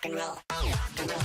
rock and roll. Rock and roll.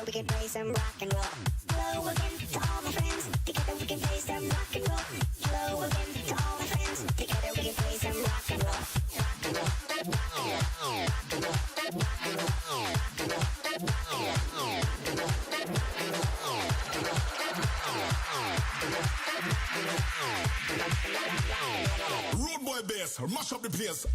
We can play some rock and roll. Hello again to all my friends. Together we can play some rock and roll. Hello again to all my friends. Together we can play some rock and roll. Rock and roll. Rock and roll. Rock and roll. Rock and roll. Road boy bass, mash up the place.